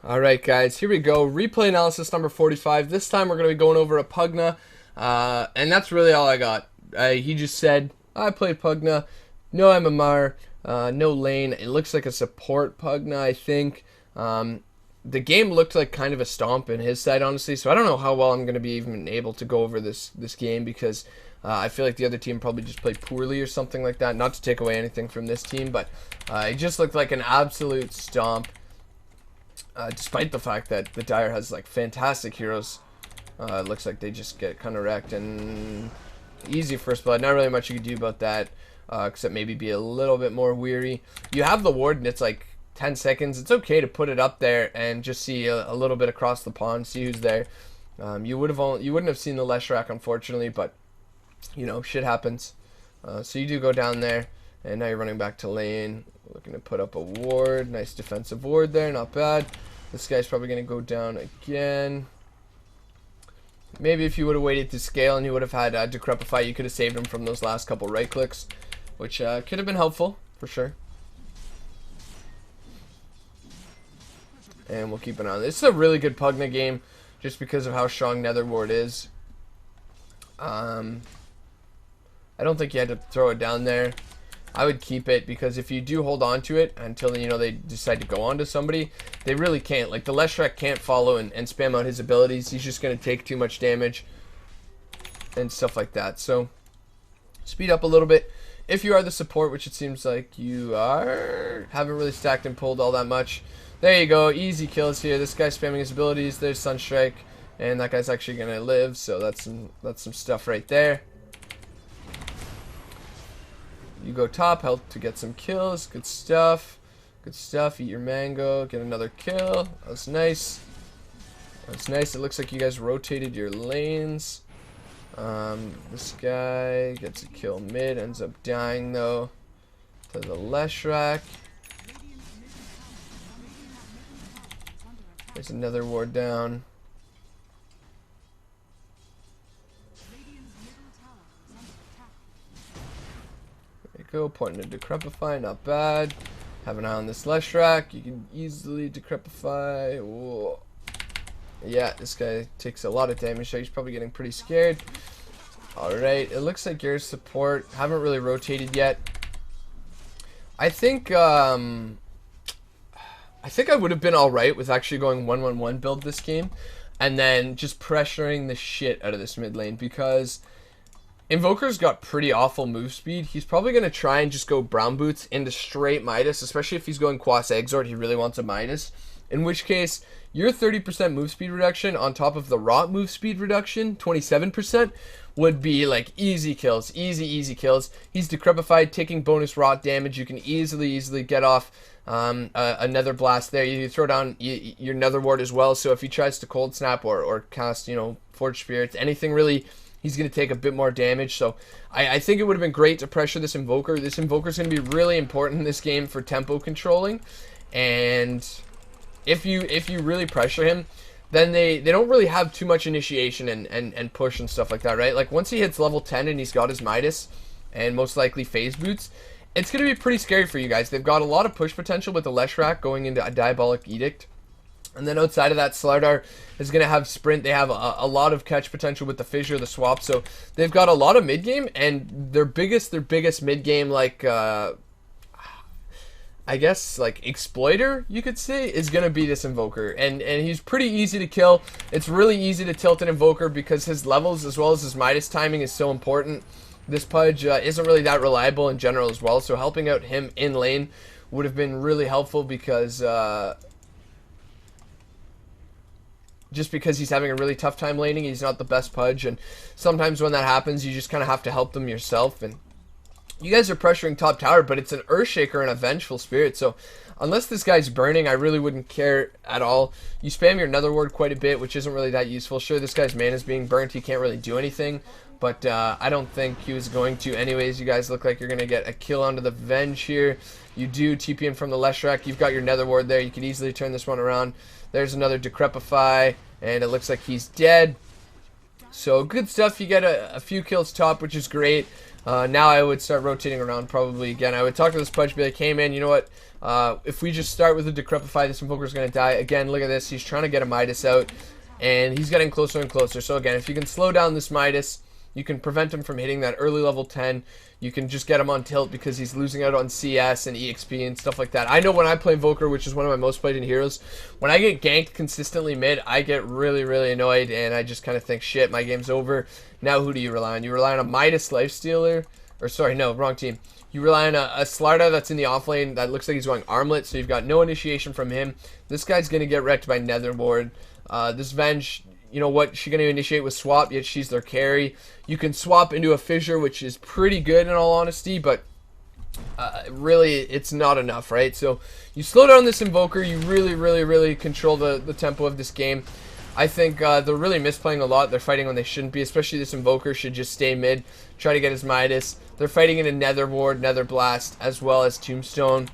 Alright guys, here we go. Replay analysis number 45. This time we're going to be going over a Pugna. And that's really all I got. He just said, I played Pugna. No MMR. No lane. It looks like a support Pugna, I think. The game looked like kind of a stomp in his side, honestly. So I don't know how well I'm going to be even able to go over this game because I feel like the other team probably just played poorly or something like that. Not to take away anything from this team, but it just looked like an absolute stomp. Despite the fact that the Dihy has like fantastic heroes, it looks like they just get kind of wrecked and easy first blood. Not really much you can do about that, except maybe be a little bit more weary. You have the ward and it's like 10 seconds. It's okay to put it up there and just see a little bit across the pond, see who's there. You wouldn't have seen the Leshrac unfortunately, but you know, shit happens. So you do go down there, and now you're running back to lane, looking to put up a ward. Nice defensive ward there, not bad. This guy's probably going to go down again. Maybe if you would have waited to scale and you would have had Decrepify, you could have saved him from those last couple right clicks, which could have been helpful, for sure. And we'll keep an eye on this. This is a really good Pugna game, just because of how strong Nether Ward is. I don't think you had to throw it down there. I would keep it, because if you do hold on to it until, you know, they decide to go on to somebody, they really can't. Like, the Leshrac can't follow and spam out his abilities. He's just going to take too much damage and stuff like that. So, speed up a little bit. If you are the support, which it seems like you are, haven't really stacked and pulled all that much. There you go. Easy kills here. This guy's spamming his abilities. There's Sunstrike. And that guy's actually going to live. So, that's some stuff right there. You go top, help to get some kills. Good stuff. Good stuff. Eat your mango. Get another kill. That's nice. That's nice. It looks like you guys rotated your lanes. This guy gets a kill mid. Ends up dying, though, to the Leshrac. There's another ward down. Go, pointing to Decrepify, not bad. Have an eye on this Leshrac. You can easily Decrepify. Whoa. Yeah, this guy takes a lot of damage, so he's probably getting pretty scared. Alright, it looks like your support haven't really rotated yet. I think I would have been alright with actually going 1-1-1 build this game, and then just pressuring the shit out of this mid lane, because Invoker's got pretty awful move speed. He's probably going to try and just go Brown Boots into straight Midas, especially if he's going Quas Exort. He really wants a Midas. In which case, your 30% move speed reduction on top of the Rot move speed reduction, 27%, would be like easy kills. Easy kills. He's Decrepified, taking bonus Rot damage. You can easily get off a Nether Blast there. You throw down your Nether Ward as well. So if he tries to Cold Snap or cast, you know, Forge Spirits, anything really, he's going to take a bit more damage. So I think it would have been great to pressure this Invoker. This Invoker is going to be really important in this game for tempo controlling. And if you really pressure him, then they don't really have too much initiation and push and stuff like that, right? Like, once he hits level 10 and he's got his Midas and most likely Phase Boots, it's going to be pretty scary for you guys. They've got a lot of push potential with the Leshrac going into a Diabolic Edict. And then outside of that, Slardar is going to have Sprint. They have a lot of catch potential with the Fissure, the Swap. So they've got a lot of mid-game, and their biggest mid-game, like, I guess, like, exploiter, you could say, is going to be this Invoker. And he's pretty easy to kill. It's really easy to tilt an Invoker because his levels as well as his Midas timing is so important. This Pudge isn't really that reliable in general as well. So helping out him in lane would have been really helpful because just because he's having a really tough time laning. He's not the best Pudge, and sometimes when that happens, you just kind of have to help them yourself. And you guys are pressuring top tower, but it's an Earthshaker and a Vengeful Spirit, so unless this guy's burning, I really wouldn't care at all. You spam your Nether Ward quite a bit, which isn't really that useful. Sure, this guy's mana is being burnt, he can't really do anything, but I don't think he was going to anyways. You guys look like you're going to get a kill onto the Venge here. You do TP in from the Leshrac. You've got your Nether Ward there. You could easily turn this one around. There's another Decrepify, and it looks like he's dead. So good stuff. You get a few kills top, which is great. Now I would start rotating around probably again. I would talk to this Pudge, be like, hey man, you know what? If we just start with a Decrepify, this Invoker's going to die. Again, look at this. He's trying to get a Midas out, and he's getting closer and closer. So again, if you can slow down this Midas, you can prevent him from hitting that early level 10. You can just get him on tilt because he's losing out on CS and EXP and stuff like that. I know when I play Invoker, which is one of my most played in heroes, when I get ganked consistently mid, I get really, really annoyed, and I just kind of think, shit, my game's over. Now who do you rely on? You rely on a Midas Lifestealer, or sorry, no, wrong team. You rely on a Slarda that's in the off lane that looks like he's going Armlet, so you've got no initiation from him. This guy's going to get wrecked by Nether Ward. This Venge, you know what, she's going to initiate with swap, yet she's their carry. You can swap into a Fissure, which is pretty good in all honesty, but really it's not enough, right? So you slow down this Invoker, you really, really, really control the tempo of this game. I think they're really misplaying a lot. They're fighting when they shouldn't be, especially this Invoker should just stay mid, try to get his Midas. They're fighting in a Nether Ward, Nether Blast, as well as Tombstone.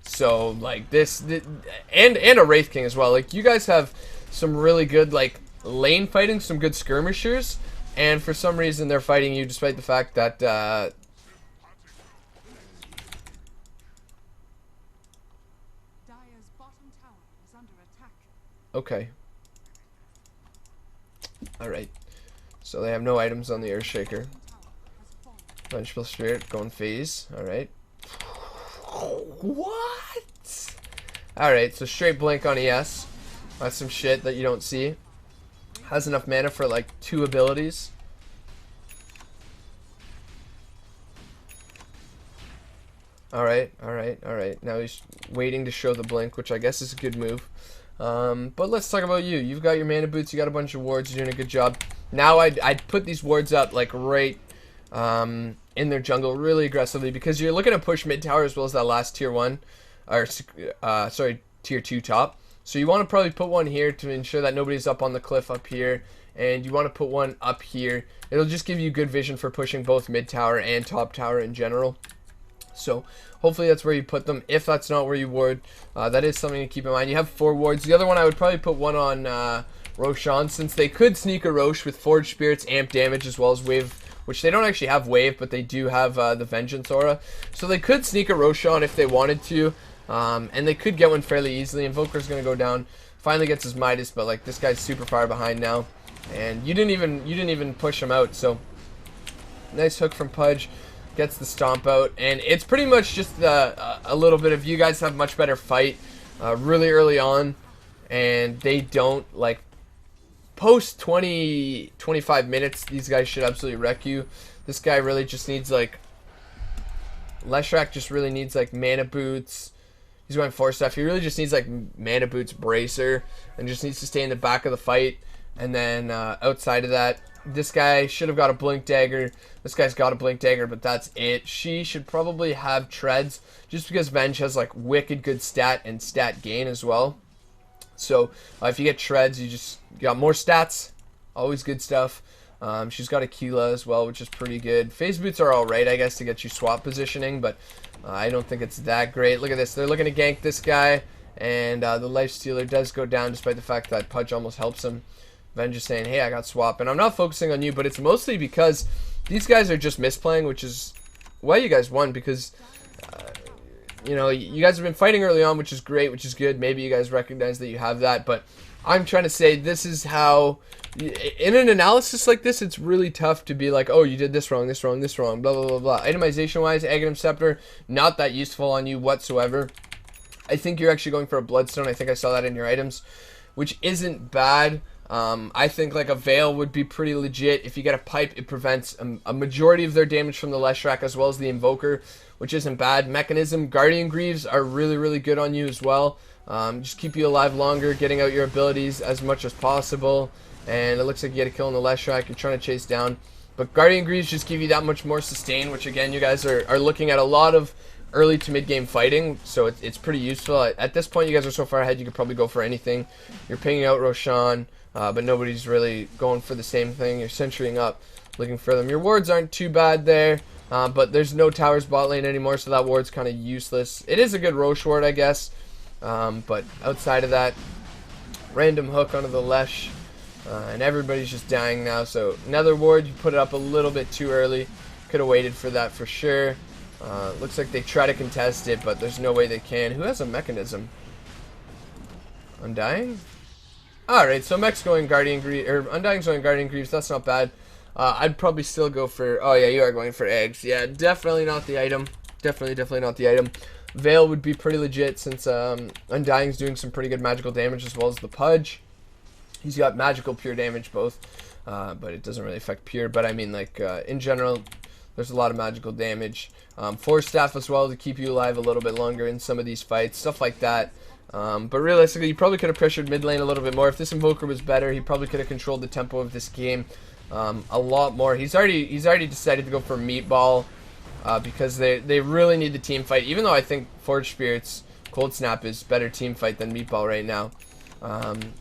So, like, and a Wraith King as well. Like, you guys have some really good, like, lane fighting, some good skirmishers, and for some reason they're fighting you despite the fact that Dire's bottom tower is under attack. okay, alright, so they have no items on the Earthshaker. Vengeful Spirit going phase. Alright, what? Alright, so straight blink on ES. That's some shit that you don't see. Has enough mana for like 2 abilities. Alright, alright, alright. Now he's waiting to show the blink, which I guess is a good move. But let's talk about you. You've got your mana boots, you got a bunch of wards, you're doing a good job. Now I'd put these wards up like right in their jungle really aggressively, because you're looking to push mid tower as well as that last tier 1, or sorry, tier 2 top. So you want to probably put one here to ensure that nobody's up on the cliff up here, and you want to put one up here. It'll just give you good vision for pushing both mid tower and top tower in general. So hopefully that's where you put them. If that's not where you ward, that is something to keep in mind. You have 4 wards. The other one I would probably put one on Roshan, since they could sneak a Rosh with Forged Spirits, amp damage, as well as wave, which they don't actually have wave, but they do have the Vengeance aura. So they could sneak a Roshan if they wanted to. And they could get one fairly easily. Invoker's gonna go down. Finally gets his Midas, but like this guy's super far behind now, and you didn't even push him out. So nice hook from Pudge, gets the stomp out, and it's pretty much just a little bit of you guys have much better fight really early on, and they don't like post 20-25 minutes. These guys should absolutely wreck you. This guy really just needs like Leshrac just really needs like mana boots. He's going 4 stuff. He really just needs like mana boots, bracer, and just needs to stay in the back of the fight. And then outside of that, this guy should have got a blink dagger. This guy's got a blink dagger, but that's it. She should probably have treads, just because Venge has like wicked good stat and stat gain as well. So if you get treads, you just got more stats. Always good stuff. She's got a Keela as well, which is pretty good. Phase boots are alright, I guess, to get you swap positioning, but I don't think it's that great. Look at this. They're looking to gank this guy, and the Lifestealer does go down despite the fact that Pudge almost helps him. Venge is saying, hey, I got swap, and I'm not focusing on you, but it's mostly because these guys are just misplaying, which is why you guys won, because you know, you guys have been fighting early on, which is great, which is good. Maybe you guys recognize that you have that, but I'm trying to say this is how, in an analysis like this, it's really tough to be like, oh, you did this wrong, this wrong, this wrong, blah, blah, blah, blah. Itemization wise, Aghanim Scepter, not that useful on you whatsoever. I think you're actually going for a Bloodstone. I think I saw that in your items, which isn't bad. I think like a Veil would be pretty legit. If you get a Pipe, it prevents a majority of their damage from the Leshrac as well as the Invoker, which isn't bad. Mechanism, Guardian Greaves are really, really good on you as well. Just keep you alive longer, getting out your abilities as much as possible. And it looks like you get a kill on the Leshrac. You're trying to chase down. But Guardian Greaves just give you that much more sustain, which again, you guys are looking at a lot of early to mid game fighting, so it's pretty useful. At this point, you guys are so far ahead, you could probably go for anything. You're pinging out Roshan, but nobody's really going for the same thing. You're centering up, looking for them. Your wards aren't too bad there, but there's no towers bot lane anymore, so that ward's kind of useless. It is a good Rosh ward, I guess, but outside of that, random hook onto the Lesh. And everybody's just dying now. So another ward, you put it up a little bit too early. Could have waited for that for sure. Looks like they try to contest it, but there's no way they can. Who has a mechanism? Undying? Alright, so Mech's going Guardian Greaves, or Undying's going Guardian Greaves. That's not bad. I'd probably still go for... Oh, yeah, you are going for eggs. Yeah, definitely not the item. Definitely not the item. Veil would be pretty legit since Undying's doing some pretty good magical damage as well as the Pudge. He's got magical pure damage both, but it doesn't really affect pure. But I mean, like, in general, there's a lot of magical damage. Force Staff as well to keep you alive a little bit longer in some of these fights, stuff like that. But realistically, you probably could have pressured mid lane a little bit more. If this Invoker was better, he probably could have controlled the tempo of this game a lot more. He's already decided to go for Meatball because they really need the team fight. Even though I think Forge Spirit's Cold Snap is better team fight than Meatball right now.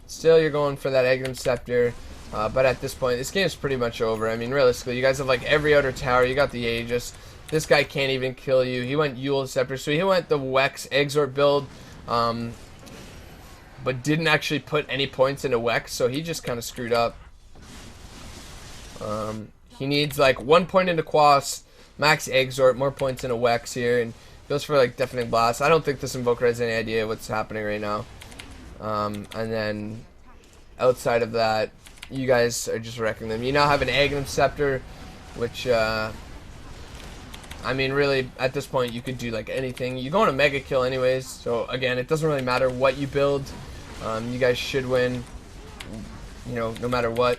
Still, you're going for that Agnum Scepter. But at this point, this game's pretty much over. I mean, realistically, you guys have like every outer tower. You got the Aegis. This guy can't even kill you. He went Eul Scepter, so he went the Wex Exort build. But didn't actually put any points into Wex, so he just kind of screwed up. He needs like 1 point into Quas, max Exort, more points into Wex here, and goes for like Deafening Blast. I don't think this Invoker has any idea what's happening right now. And then outside of that, you guys are just wrecking them. You now have an Agnum Scepter, which I mean, really, at this point, you could do like anything. You go on a Mega Kill anyways, so again, it doesn't really matter what you build. You guys should win, you know, no matter what.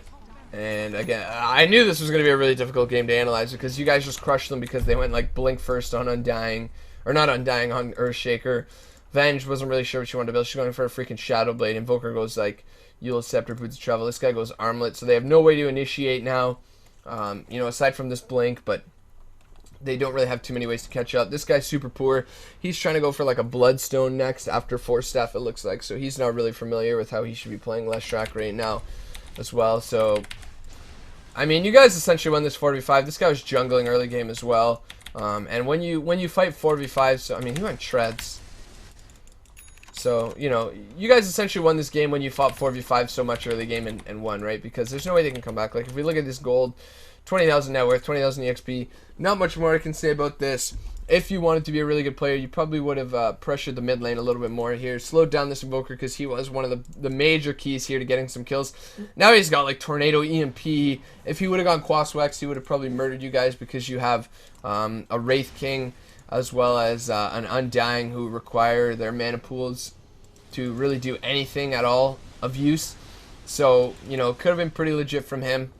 And again, I knew this was going to be a really difficult game to analyze because you guys just crushed them because they went like Blink first on Undying, or not Undying, on Earthshaker. Venge wasn't really sure what she wanted to build. She's going for a freaking Shadow Blade. Invoker goes like Eul Scepter, Boots of Travel. This guy goes Armlet, so they have no way to initiate now, you know, aside from this Blink, but they don't really have too many ways to catch up. This guy's super poor. He's trying to go for like a Bloodstone next after Force Staff, it looks like. So he's not really familiar with how he should be playing Leshrac right now as well. So, I mean, you guys essentially won this 4v5. This guy was jungling early game as well. And when you fight 4v5, so I mean, he went Treads. So, you know, you guys essentially won this game when you fought 4v5 so much early game and won, right? Because there's no way they can come back. Like, if we look at this gold, 20,000 net worth, 20,000 EXP. Not much more I can say about this. If you wanted to be a really good player, you probably would have pressured the mid lane a little bit more here. Slowed down this Invoker because he was one of the major keys here to getting some kills. Now he's got like Tornado, EMP. If he would have gone Quas Wex, he would have probably murdered you guys because you have a Wraith King as well as an Undying who require their mana pools to really do anything at all of use. So, you know, could have been pretty legit from him.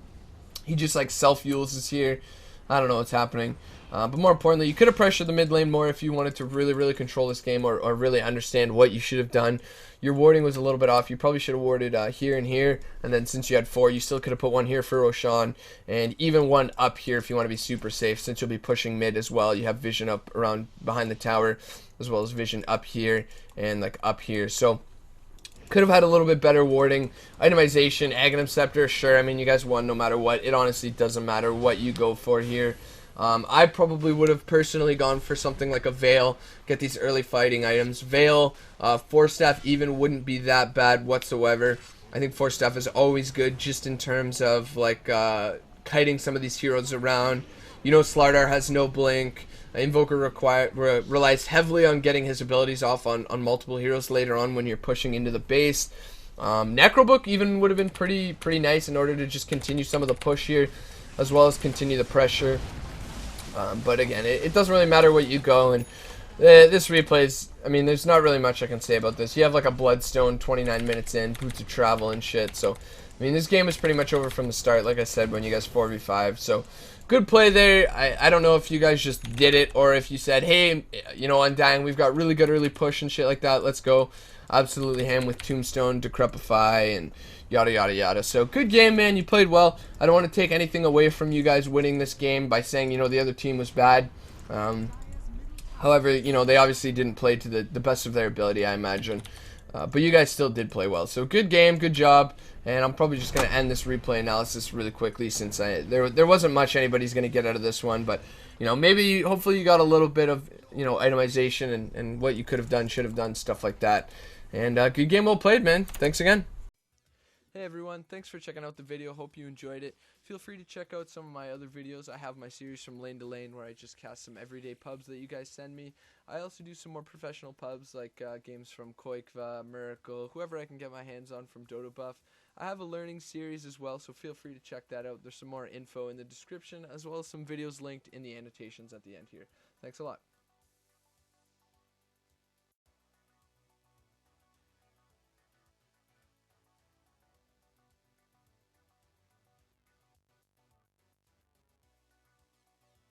He just like self-fuels here. I don't know what's happening. But more importantly, you could have pressured the mid lane more if you wanted to really control this game or really understand what you should have done. Your warding was a little bit off. You probably should have warded here and here. And then since you had 4, you still could have put 1 here for Roshan. And even 1 up here if you want to be super safe. Since you'll be pushing mid as well. You have vision up around behind the tower. As well as vision up here and like up here. So could have had a little bit better warding. Itemization, Agnum Scepter, sure. I mean, you guys won no matter what. It honestly doesn't matter what you go for here. I probably would have personally gone for something like a Veil. Get these early fighting items. Veil, Force Staff even wouldn't be that bad whatsoever. I think Force Staff is always good just in terms of like kiting some of these heroes around. You know, Slardar has no blink. Invoker relies heavily on getting his abilities off on multiple heroes later on when you're pushing into the base. Necrobook even would have been pretty nice in order to just continue some of the push here, as well as continue the pressure. But again, it doesn't really matter what you go, and this replays, I mean, there's not really much I can say about this. You have like a Bloodstone 29 minutes in, Boots of Travel and shit, so, I mean, this game is pretty much over from the start, like I said, when you guys 4v5, so good play there. I don't know if you guys just did it or if you said, hey, you know, Undying, we've got really good early push and shit like that. Let's go. Absolutely ham with Tombstone, Decrepify, and yada, yada, yada. So good game, man. You played well. I don't want to take anything away from you guys winning this game by saying, you know, the other team was bad. However, you know, they obviously didn't play to the best of their ability, I imagine. But you guys still did play well. So good game, good job. And I'm probably just going to end this replay analysis really quickly since there wasn't much anybody's going to get out of this one. But, you know, maybe, hopefully you got a little bit of, you know, itemization and what you could have done, should have done, stuff like that. And good game well played, man. Thanks again. Hey everyone, thanks for checking out the video. Hope you enjoyed it. Feel free to check out some of my other videos. I have my series From Lane to Lane where I just cast some everyday pubs that you guys send me. I also do some more professional pubs like games from Koikva, Miracle, whoever I can get my hands on from Dodo Buff. I have a learning series as well, so feel free to check that out. There's some more info in the description as well as some videos linked in the annotations at the end here. Thanks a lot.